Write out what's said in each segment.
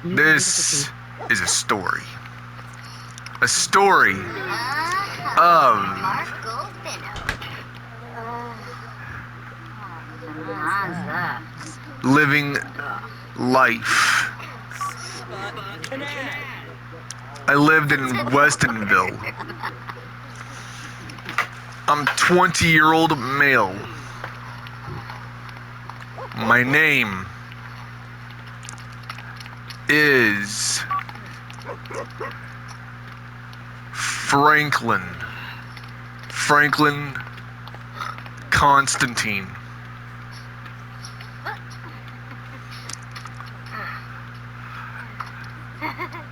This is a story. A story of living life. I lived in Westinville. I'm 20-year-old male. My name is Franklin Constantine.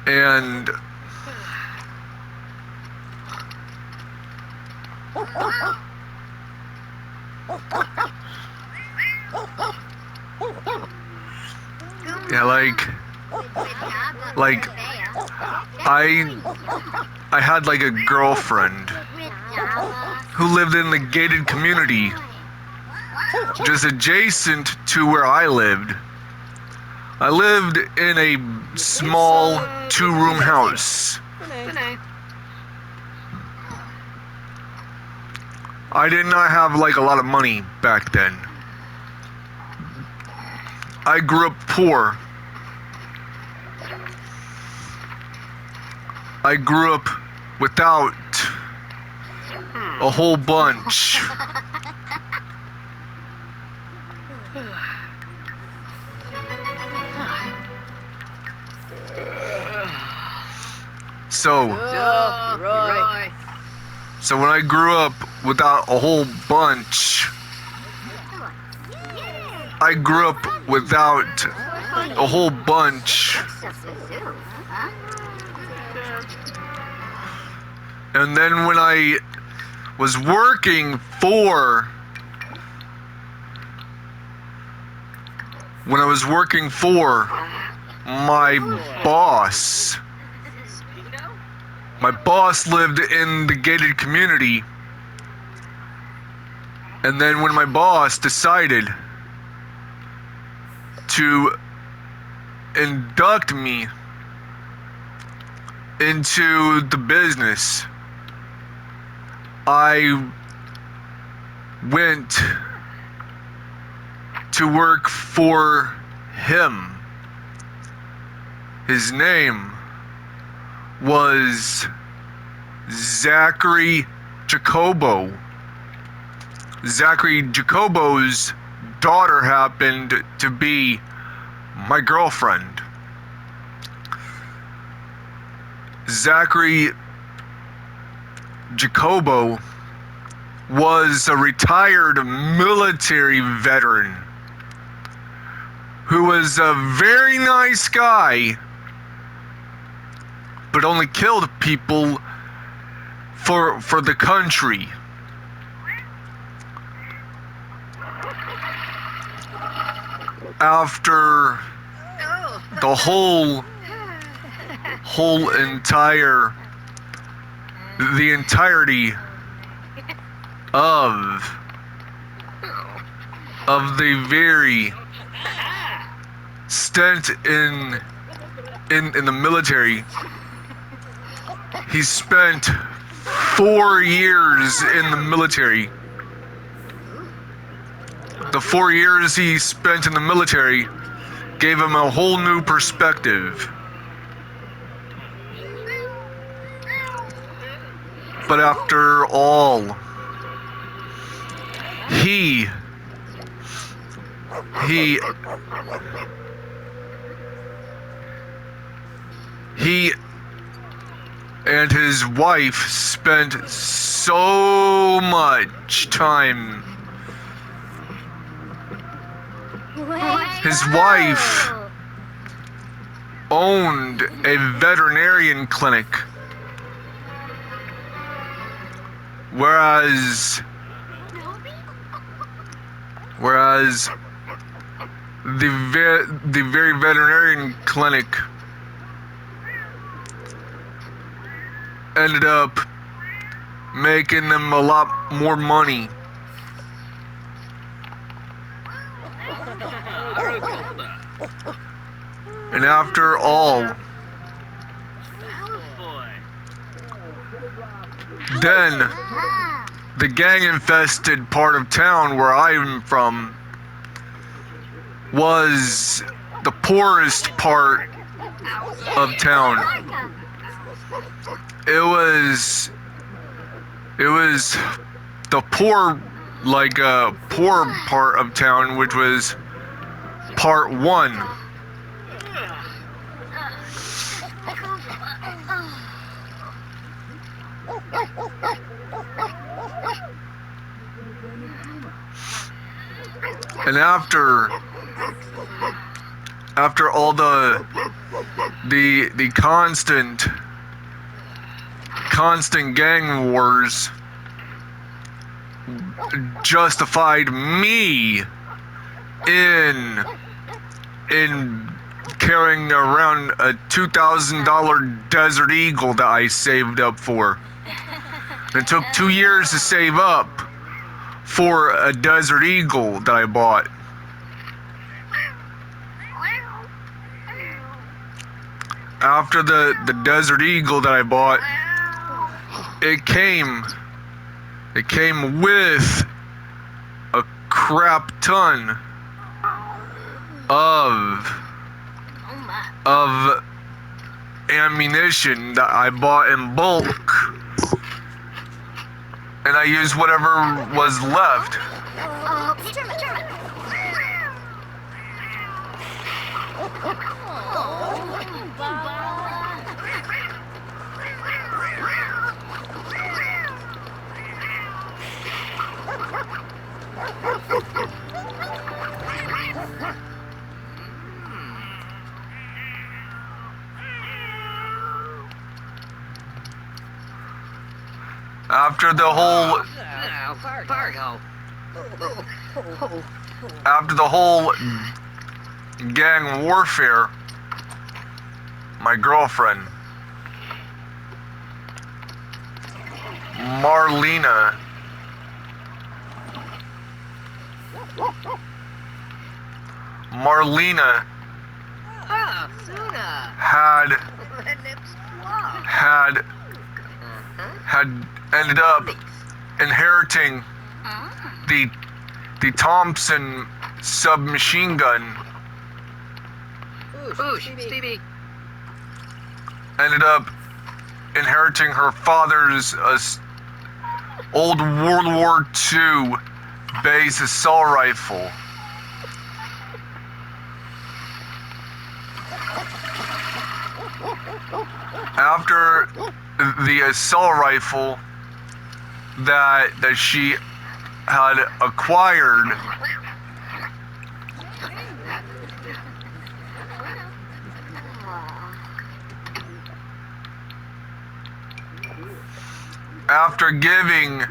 And yeah, like I had like a girlfriend who lived in the gated community just adjacent to where I lived. I lived in a small 2-room house. I did not have like a lot of money back then. I grew up poor. I grew up without a whole bunch. So when I grew up without a whole bunch, I grew up without a whole bunch. And then when I was working for my boss lived in the gated community. And then when my boss decided to induct me into the business, I went to work for him. His name was Zachary Jacobo. Zachary Jacobo's daughter happened to be my girlfriend. Zachary Jacobo was a retired military veteran who was a very nice guy, but only killed people for the country. After the entirety of the very stint in the military, he spent 4 years in the military. The 4 years he spent in the military gave him a whole new perspective. But after all, he and his wife spent so much time. His wife owned a veterinarian clinic, whereas the very veterinarian clinic ended up making them a lot more money. And after all, then the gang-infested part of town where I'm from was the poorest part of town. It was the poor part of town, which was part 1. And after all the constant gang wars justified me in carrying around a $2,000 Desert Eagle that I saved up for. It took 2 years to save up for a Desert Eagle that I bought. After the Desert Eagle that I bought, it came with a crap ton of ammunition that I bought in bulk, and I used whatever was left. After the whole gang warfare, my girlfriend, Marlena, had ended up inheriting the Thompson submachine gun. Stevie. Ended up inheriting her father's old World War II base assault rifle. After the assault rifle that she had acquired, after giving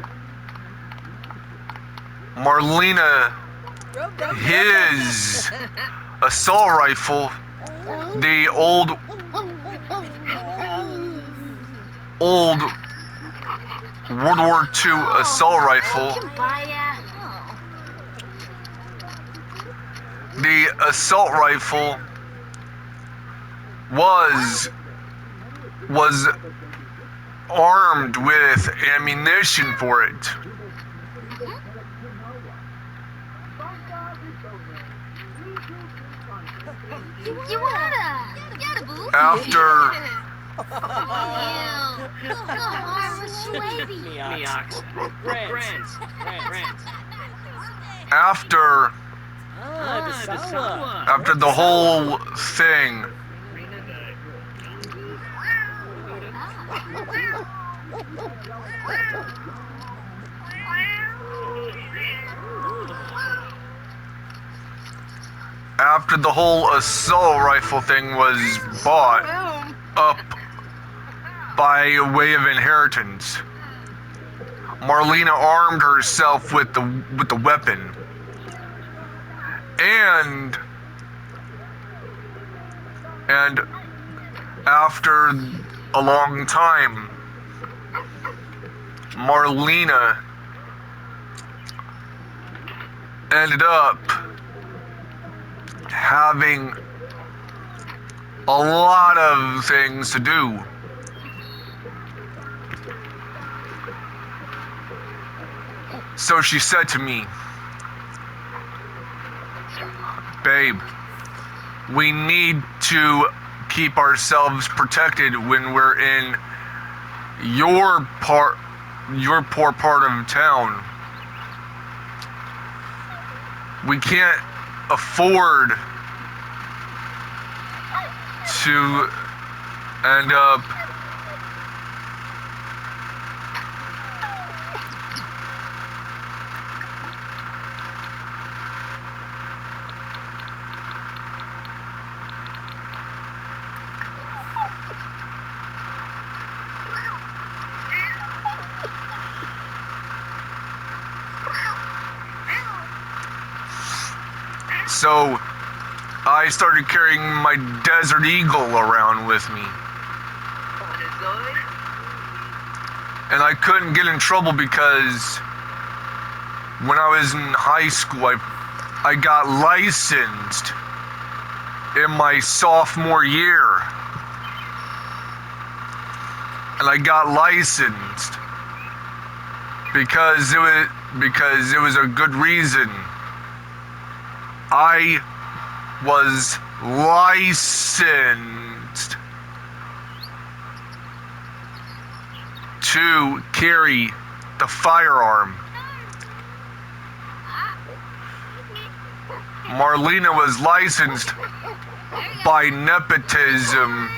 Marlena his assault rifle, the old World War II assault rifle, the assault rifle was armed with ammunition for it. After the whole thing, after the whole assault rifle thing was bought up by way of inheritance, Marlena armed herself with the weapon, and after a long time, Marlena ended up having a lot of things to do. So she said to me, babe, we need to keep ourselves protected when we're in your poor part of town. We can't afford to end up so I started carrying my Desert Eagle around with me. And I couldn't get in trouble because when I was in high school, I got licensed in my sophomore year. And I got licensed because it was a good reason. I was licensed to carry the firearm. Marlena was licensed by nepotism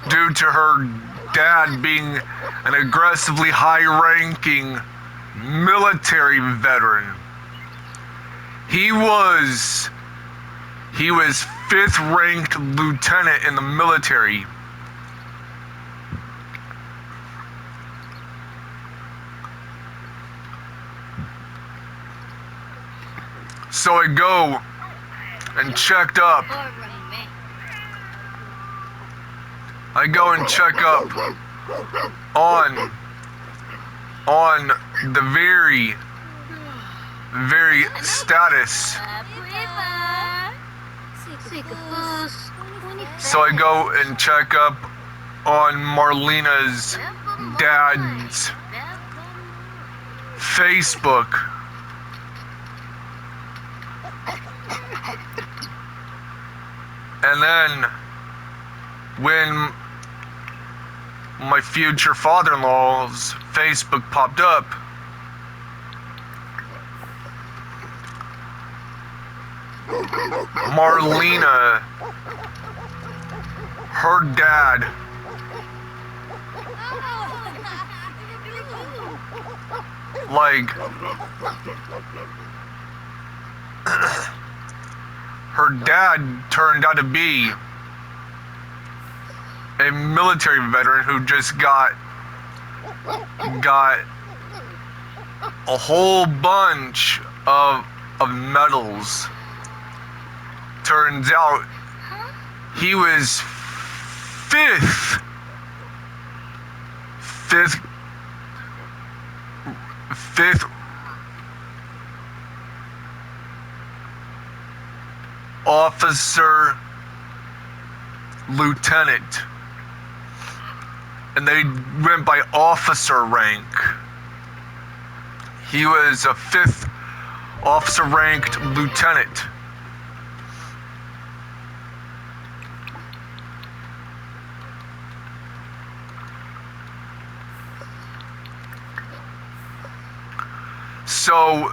due to her dad being an aggressively high-ranking military veteran. He was 5th ranked lieutenant in the military. So I go and checked up. I go and check up on the very status. So I go and check up on Marlena's dad's Facebook. And then when my future father-in-law's Facebook popped up, Marlena, her dad, like, her dad turned out to be a military veteran who just got a whole bunch of medals. Turns out he was fifth officer lieutenant, and they went by officer rank. He was a 5th officer ranked lieutenant. So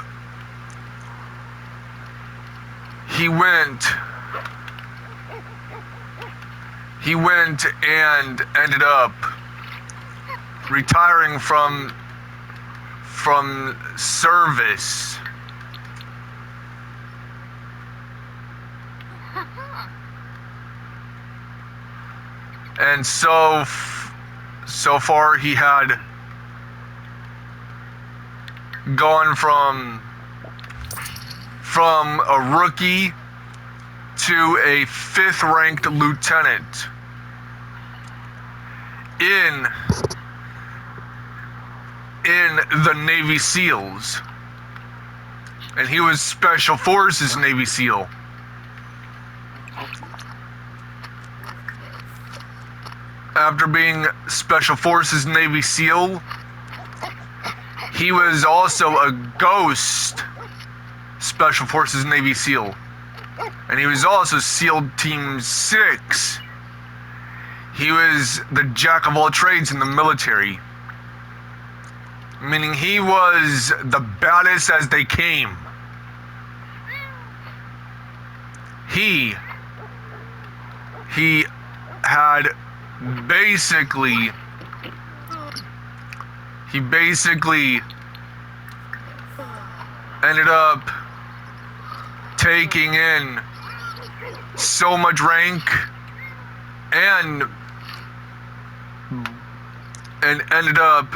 he went and ended up retiring from service. And so far he had gone from a rookie to a 5th ranked lieutenant in the Navy SEALs. And he was Special Forces Navy SEAL. after being Special Forces Navy SEAL, he was also a ghost Special Forces Navy SEAL. And he was also SEAL Team 6. He was the jack of all trades in the military. Meaning he was the baddest as they came. He had basically ended up taking in so much rank and ended up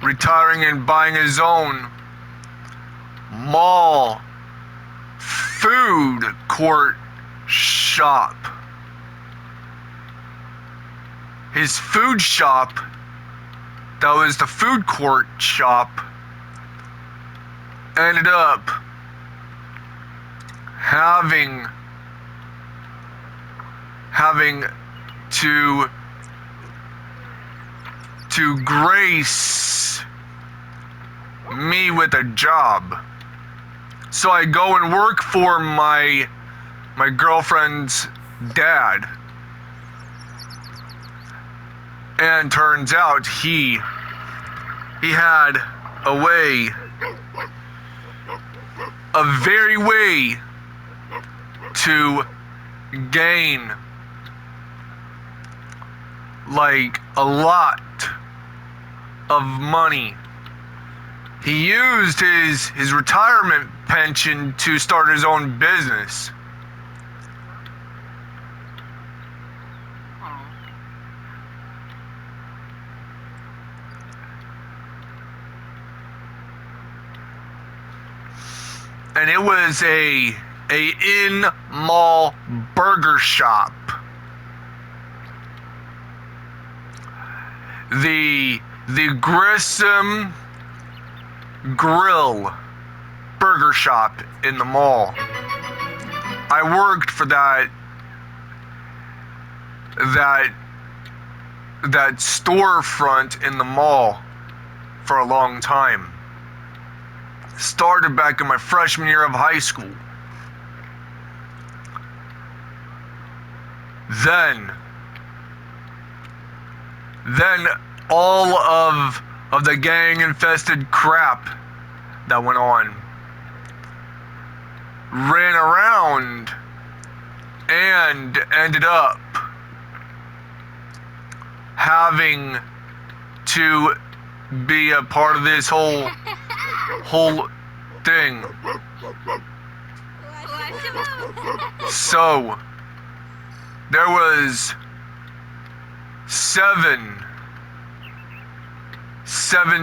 retiring and buying his own mall food court shop. His food shop, that was the food court shop, ended up having to grace me with a job. So I go and work for my girlfriend's dad. And turns out he had a very way to gain like a lot of money. He used his retirement pension to start his own business. And it was a in-mall burger shop. The Grissom Grill burger shop in the mall. I worked for that storefront in the mall for a long time. Started back in my freshman year of high school. Then all of the gang-infested crap that went on ran around and ended up having to be a part of this whole thing. So there was seven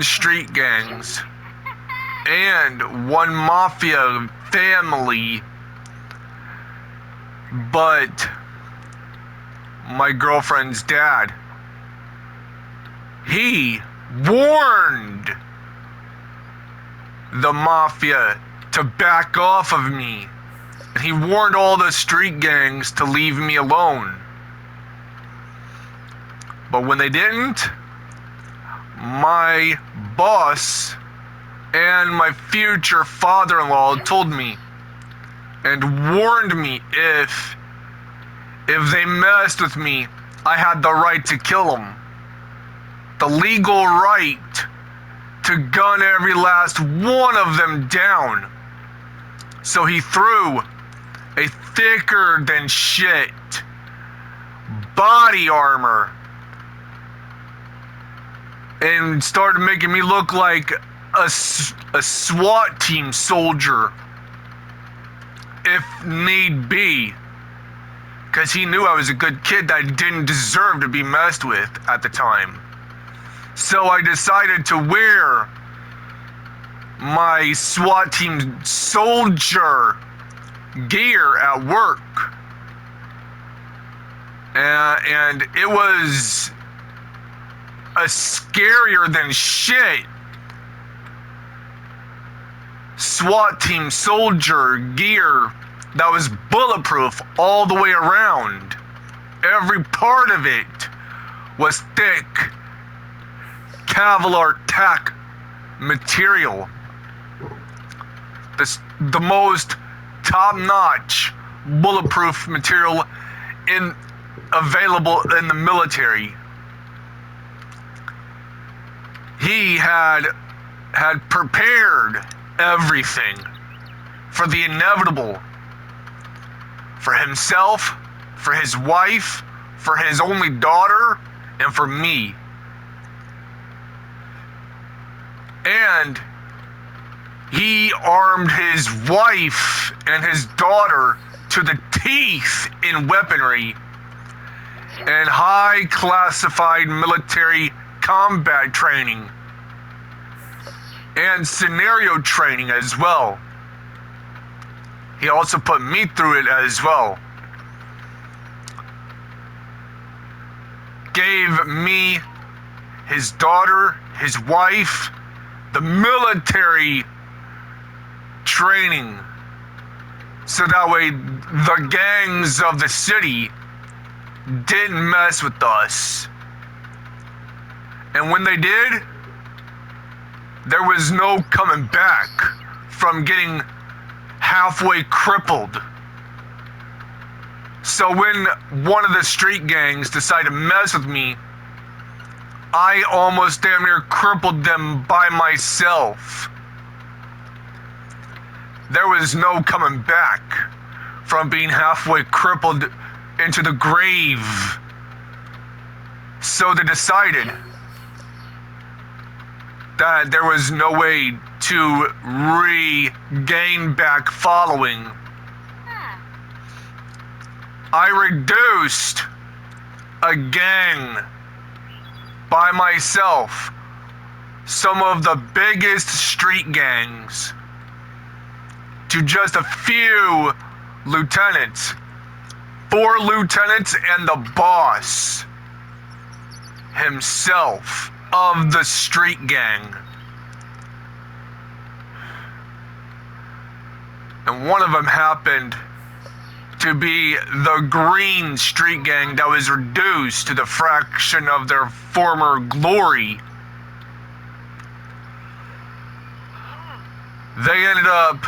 street gangs and one mafia family, but my girlfriend's dad, he warned the mafia to back off of me. And he warned all the street gangs to leave me alone. But when they didn't, my boss and my future father-in-law told me and warned me if they messed with me, I had the right to kill them. The legal right to gun every last one of them down. So he threw a thicker than shit body armor and started making me look like a SWAT team soldier if need be, because he knew I was a good kid that didn't deserve to be messed with at the time. So I decided to wear my SWAT team soldier gear at work. And it was a scarier than shit SWAT team soldier gear that was bulletproof all the way around. every part of it was thick Kevlar tack material. The most top-notch bulletproof material available in the military. He had prepared everything for the inevitable, for himself, for his wife, for his only daughter, and for me. And he armed his wife and his daughter to the teeth in weaponry and high classified military combat training and scenario training as well. He also put me through it as well. Gave me, his daughter, his wife, the military training, so that way the gangs of the city didn't mess with us. And when they did, there was no coming back from getting halfway crippled. So when one of the street gangs decided to mess with me, I almost damn near crippled them by myself. There was no coming back from being halfway crippled into the grave. So they decided that there was no way to regain back following. I reduced a gang by myself, some of the biggest street gangs, to just a few lieutenants, 4 lieutenants and the boss himself of the street gang. And one of them happened to be the green street gang that was reduced to the fraction of their former glory. They ended up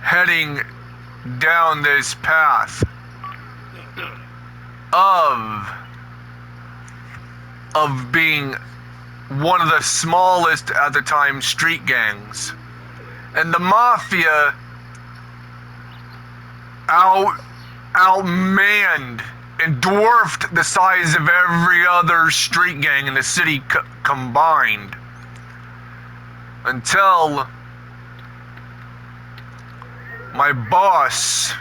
heading down this path of being one of the smallest at the time street gangs. And the mafia outmanned and dwarfed the size of every other street gang in the city combined, until my boss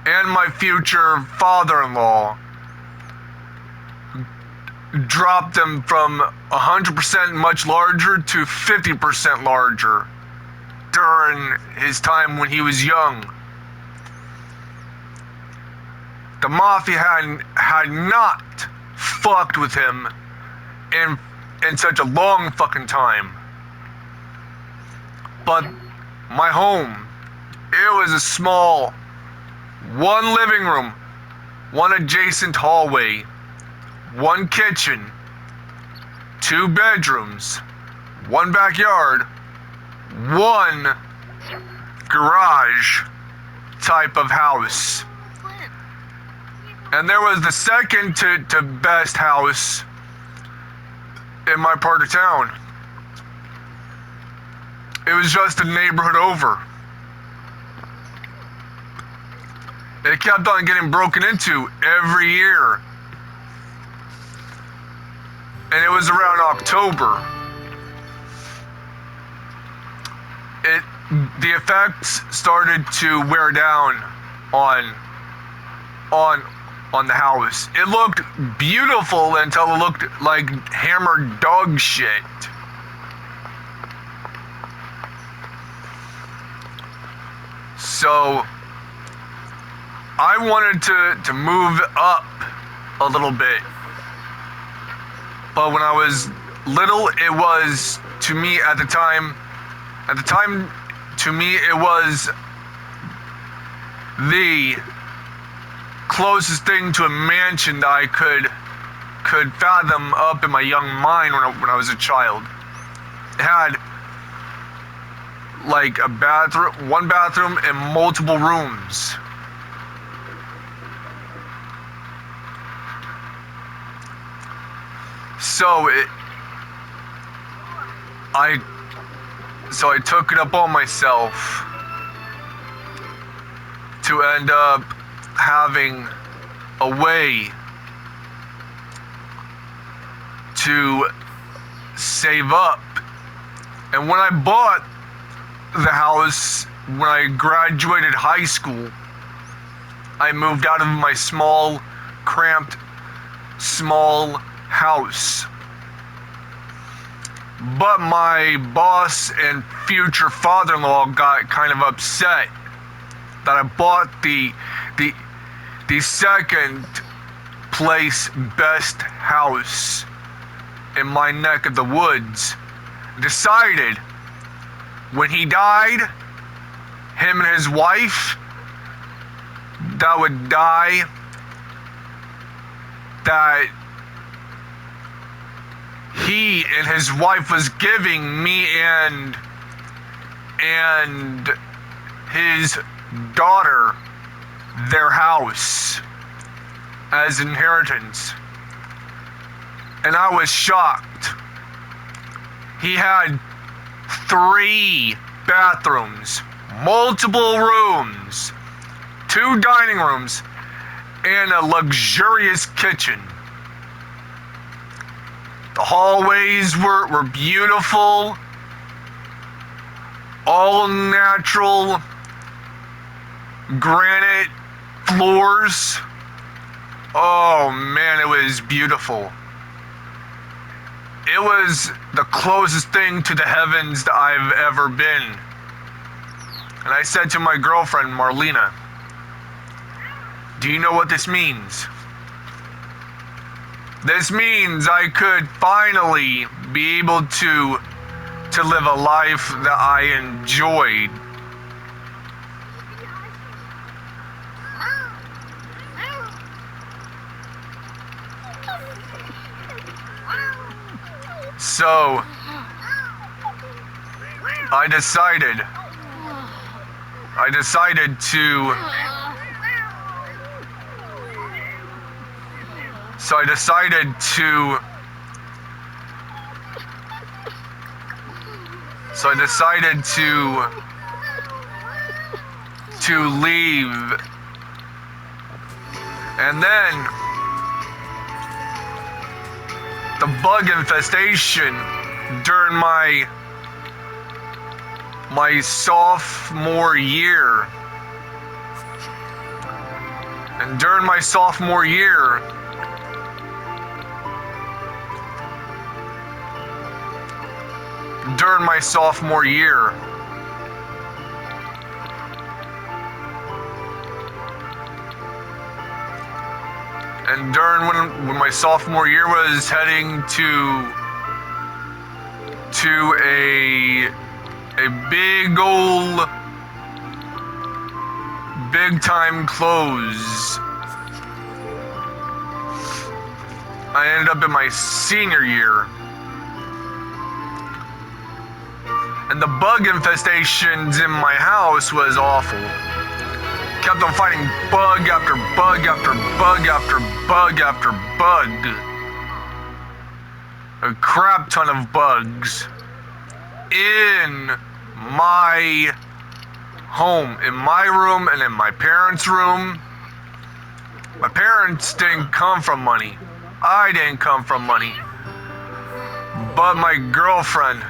and my future father-in-law dropped them from 100% much larger to 50% larger during his time when he was young. The mafia had not fucked with him in such a long fucking time. But my home, it was a small 1 living room, 1 adjacent hallway, 1 kitchen, 2 bedrooms, 1 backyard, 1 garage type of house. And there was the second to best house in my part of town. It was just a neighborhood over. It kept on getting broken into every year. And it was around October. The effects started to wear down on the house. It looked beautiful until it looked like hammered dog shit. So I wanted to move up a little bit. But when I was little, it was, to me at the time, At the time, to me, it was the closest thing to a mansion that I could fathom up in my young mind when I was a child. It had like a bathroom, one bathroom, and multiple rooms. So I took it upon myself to end up having a way to save up. And when I bought the house, when I graduated high school, I moved out of my small, cramped, small house. But my boss and future father-in-law got kind of upset that I bought the second place best house in my neck of the woods. Decided when he died, him and his wife that would die, that he and his wife was giving me and his daughter their house as inheritance. And I was shocked. He had 3 bathrooms, multiple rooms, 2 dining rooms, and a luxurious kitchen. The hallways were beautiful, all natural granite floors. Oh man, it was beautiful. It was the closest thing to the heavens that I've ever been. And I said to my girlfriend, Marlena, do you know what this means? This means I could finally be able to live a life that I enjoyed. So, I decided to leave. And then the bug infestation during my sophomore year. And during my sophomore year, and during when my sophomore year was heading to a big old big time close, I ended up in my senior year. And the bug infestations in my house was awful. Kept on fighting bug after bug after bug after bug after bug. A crap ton of bugs in my home, in my room and in my parents' room. My parents didn't come from money. I didn't come from money. But my girlfriend,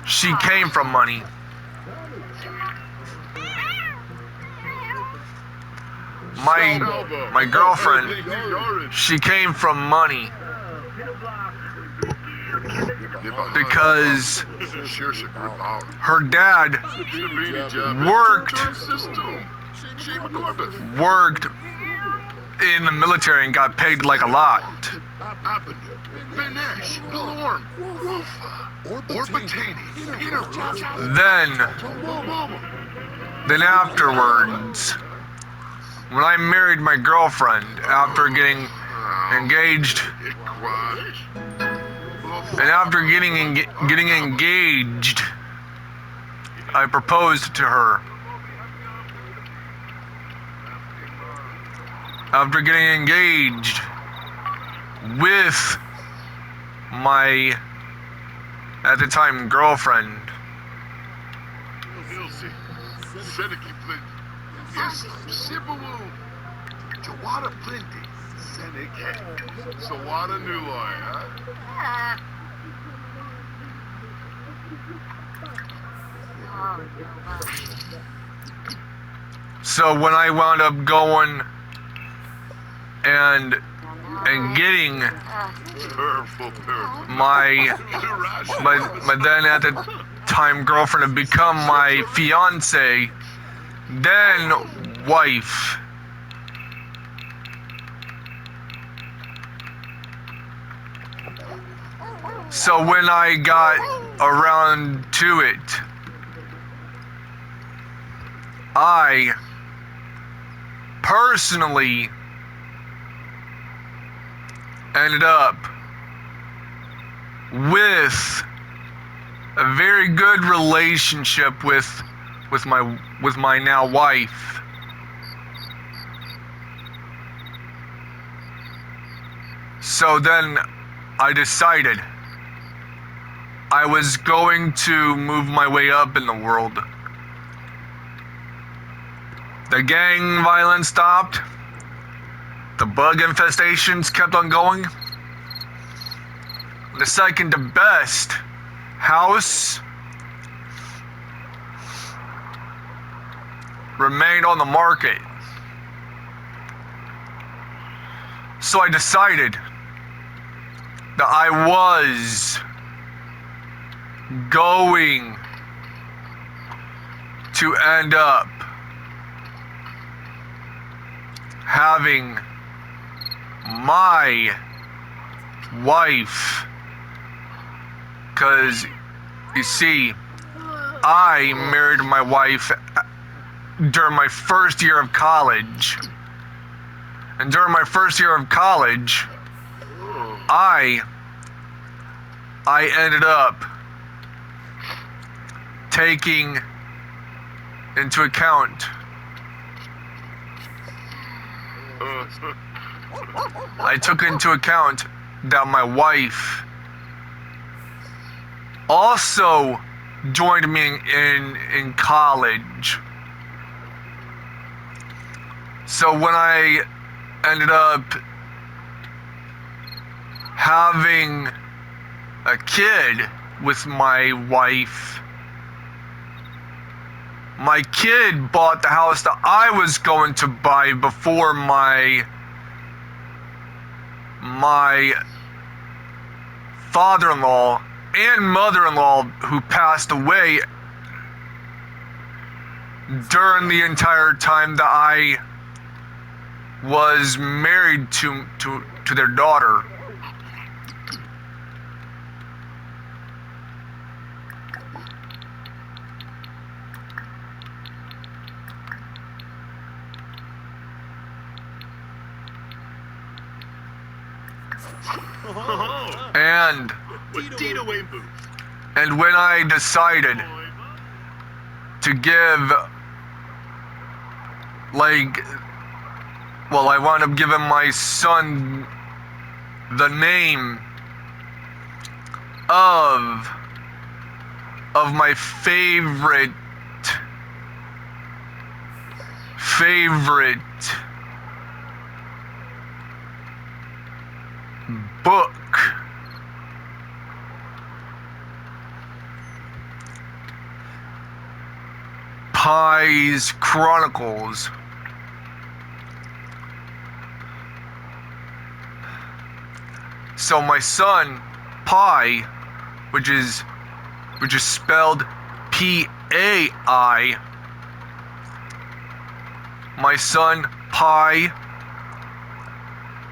she came from money. My girlfriend, she came from money. Because her dad worked in the military and got paid like a lot. Then afterwards, when I married my girlfriend after getting engaged, and after getting engaged, I proposed to her. After getting engaged with my, at the time, girlfriend. So when I wound up going and getting my then at the time girlfriend to become my fiance, then wife. So when I got around to it, I personally ended up with a very good relationship with my now wife. So then I decided I was going to move my way up in the world. The gang violence stopped. The bug infestations kept on going. The second to best house remained on the market. So I decided that I was going to end up having my wife, because you see, I married my wife during my first year of college, and during my first year of college I ended up taking into account that my wife also joined me in college. So when I ended up having a kid with my wife, my kid bought the house that I was going to buy before my father-in-law and mother-in-law, who passed away during the entire time that I was married to their daughter. And when I decided to give, I wound up giving my son the name of my favorite book. Pie's Chronicles. So my son, Pie, which is spelled P-A-I, my son, Pie,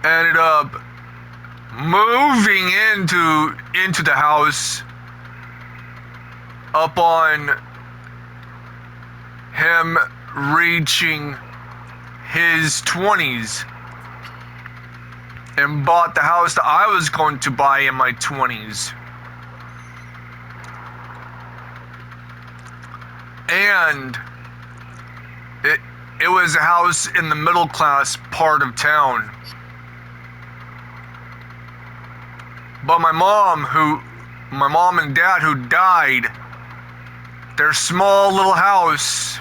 ended up moving into the house upon him reaching his 20s, and bought the house that I was going to buy in my 20s. And it was a house in the middle class part of town. But my mom and dad who died, their small little house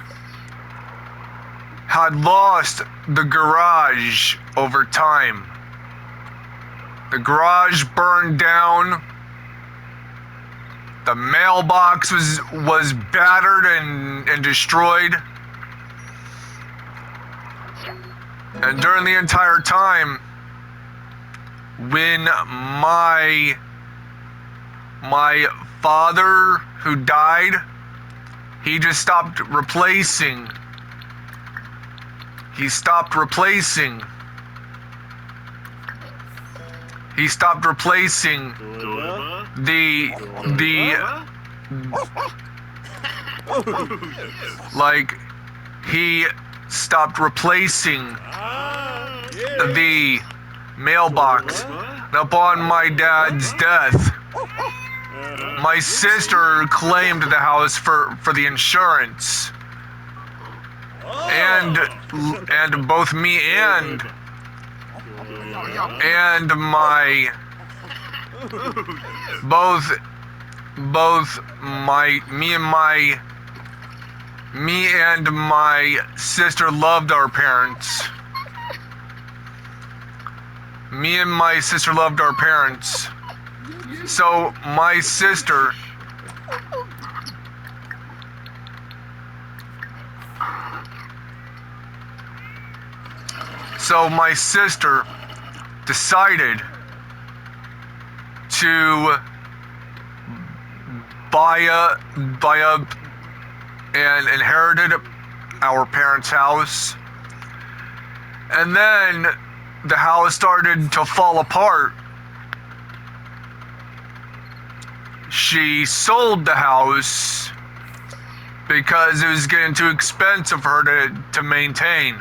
had lost the garage over time. The garage burned down. The mailbox was battered and destroyed. And during the entire time, when my father who died, he just stopped replacing. He stopped replacing the like he stopped replacing the mailbox. And upon my dad's death, my sister claimed the house for the insurance. And both me and my me and my sister loved our parents. Me and my sister loved our parents. So my sister decided to buy up and inherited our parents' house. And then the house started to fall apart. She sold the house because it was getting too expensive for her to maintain.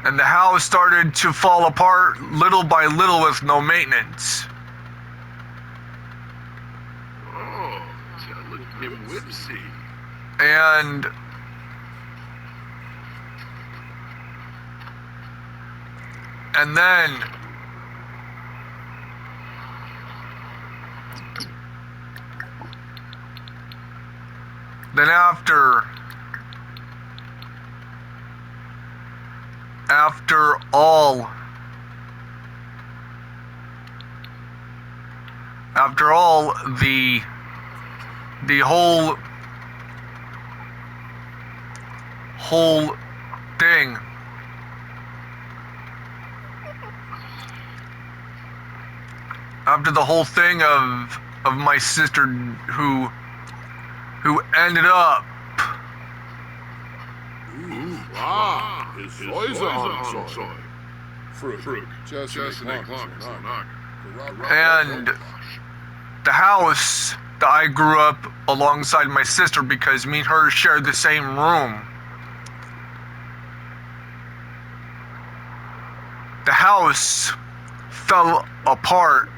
And the house started to fall apart little by little with no maintenance. And then after all the whole thing, after the whole thing of my sister who ended up and the house that I grew up alongside my sister, because me and her shared the same room. The house fell apart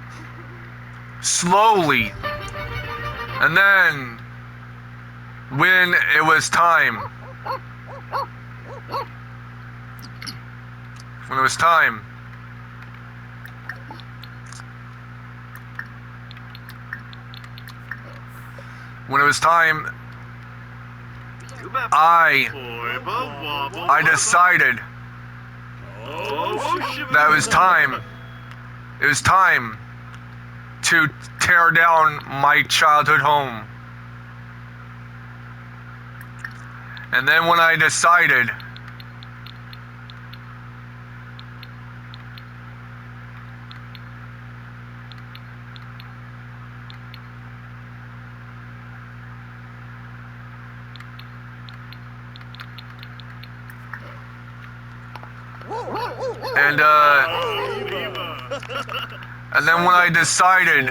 slowly. And then when it was time, when it was time I decided that it was time to tear down my childhood home. And then when I decided and And then when I decided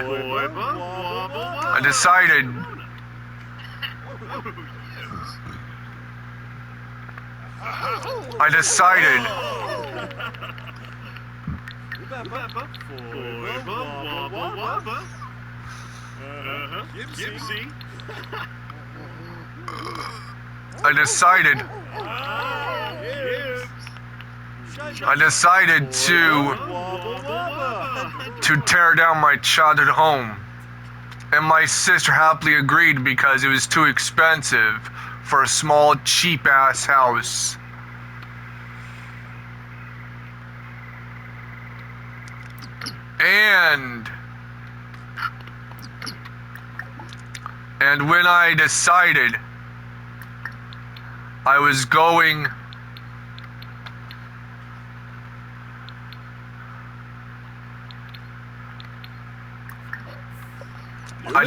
I decided to tear down my childhood home. And my sister happily agreed because it was too expensive for a small, cheap-ass house. And when I decided I was going I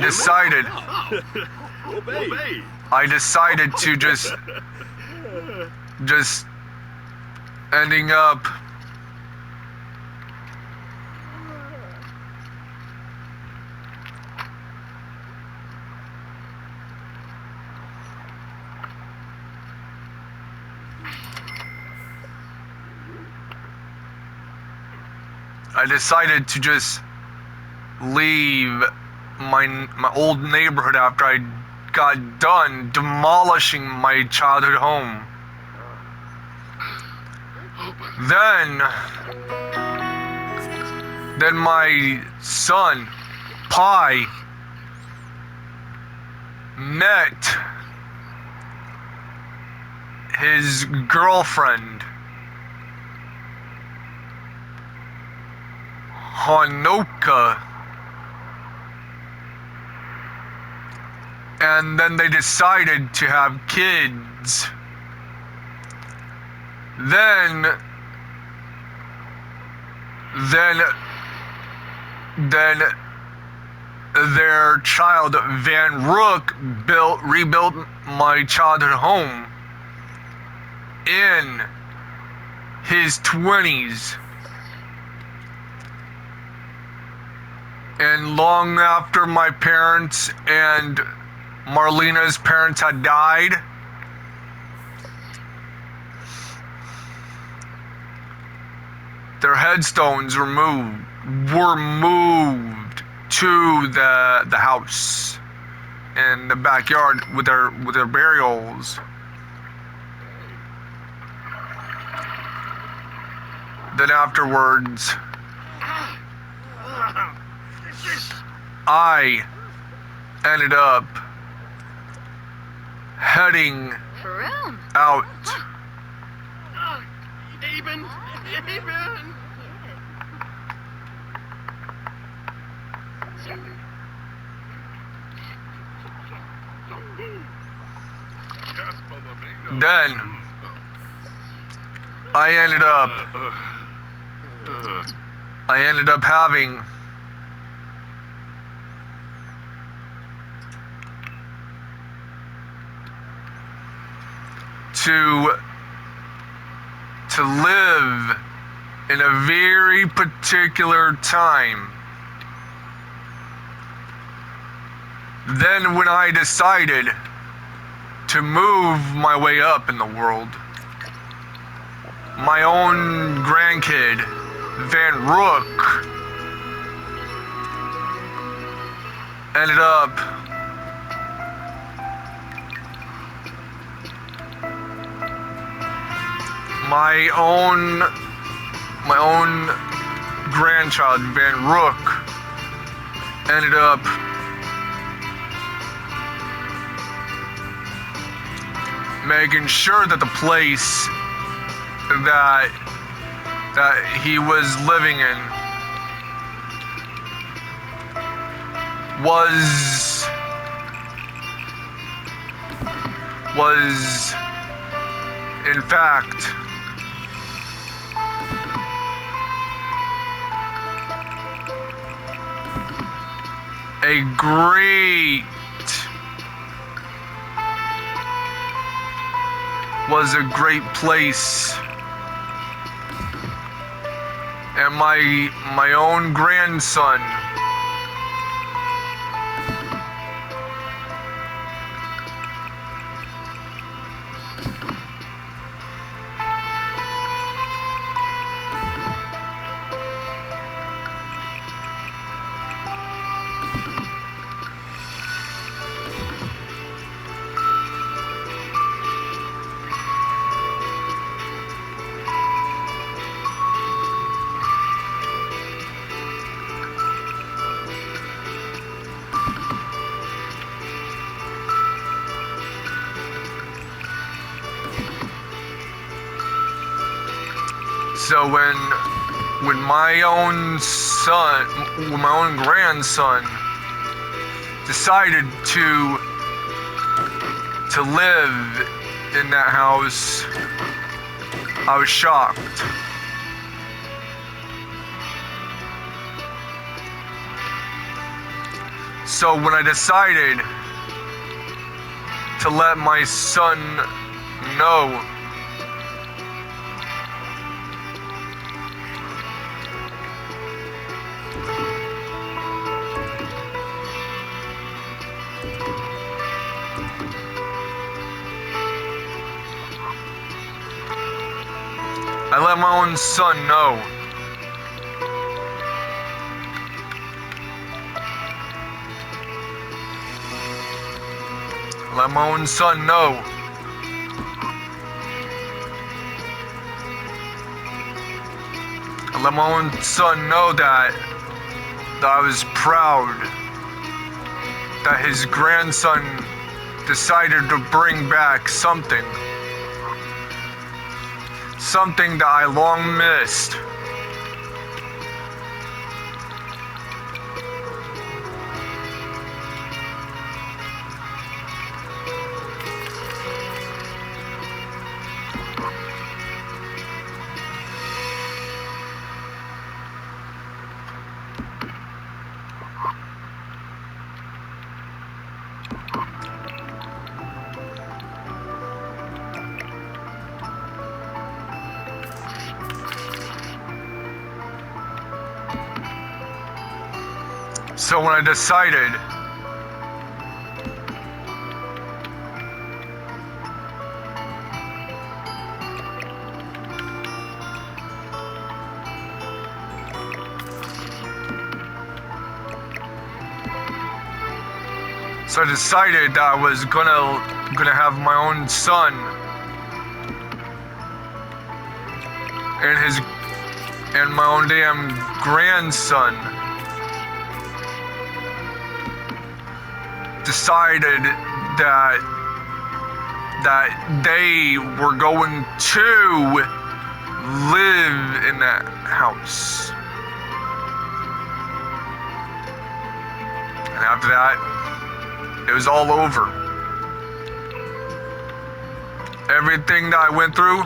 decided to just ending up leave my old neighborhood after I got done demolishing my childhood home. Then my son, Pi, met his girlfriend, Hanoka. And then they decided to have kids. Then their child Van Rook rebuilt my childhood home in his 20s. And long after my parents and Marlena's parents had died, their headstones were moved to the house in the backyard with their burials. Then afterwards, I ended up heading out. Then I ended up having to live in a very particular time. Then when I decided to move my way up in the world, my own grandkid, Van Rook, ended up my own grandchild, Van Rook, ended up making sure that the place that he was living in was in fact was a great place, and my own grandson So when my own grandson decided to live in that house, I was shocked. So when I decided to let my son know, I let my own son know. Let my own son know. I let my own son know that I was proud that his grandson decided to bring back something that I long missed. So when I decided that I was gonna have my own son and my own damn grandson decided that they were going to live in that house. And after that, it was all over. Everything that I went through,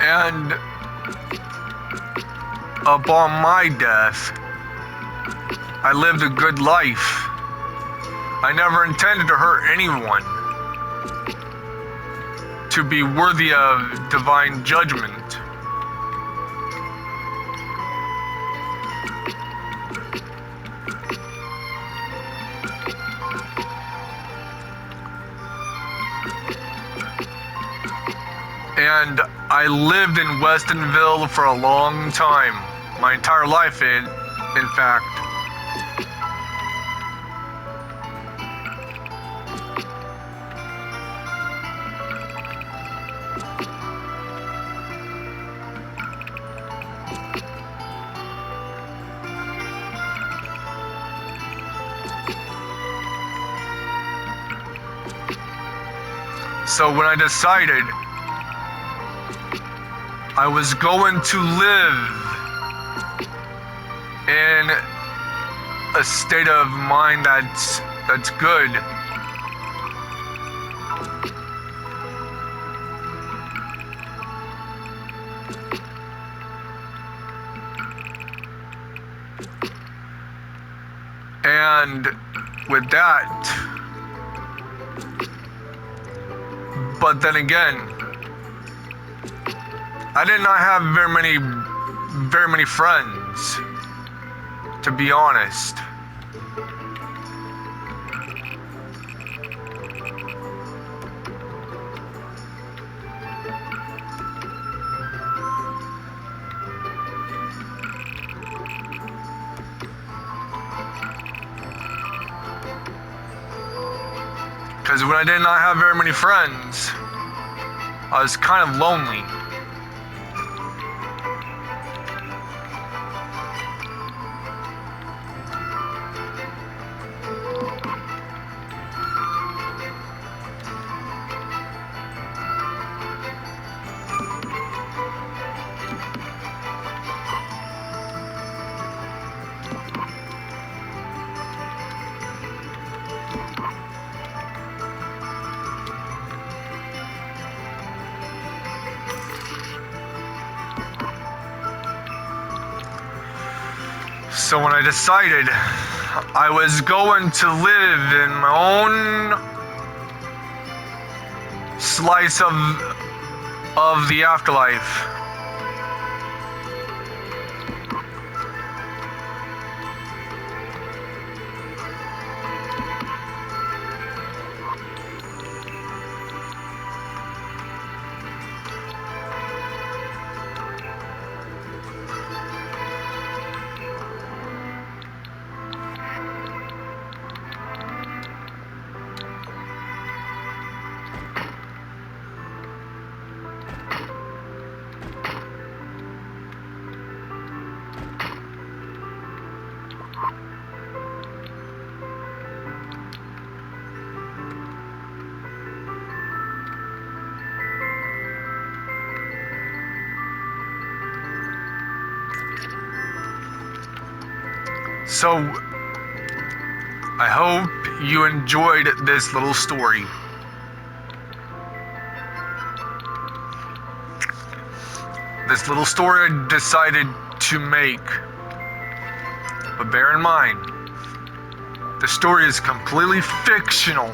and upon my death, I lived a good life. I never intended to hurt anyone, to be worthy of divine judgment. And I lived in Westinville for a long time. My entire life, in fact. So when I decided I was going to live in a state of mind that's good, and with that, but then again, I did not have very many friends, to be honest. Because when I did not have very many friends, I was kind of lonely. So when I decided I was going to live in my own slice of the afterlife, so I hope you enjoyed this little story. This little story I decided to make. But bear in mind, the story is completely fictional.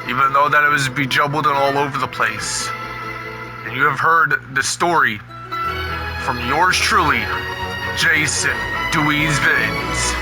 Even though that it was bejubbled and all over the place. And you have heard the story from yours truly, Jason Dewey's Vids.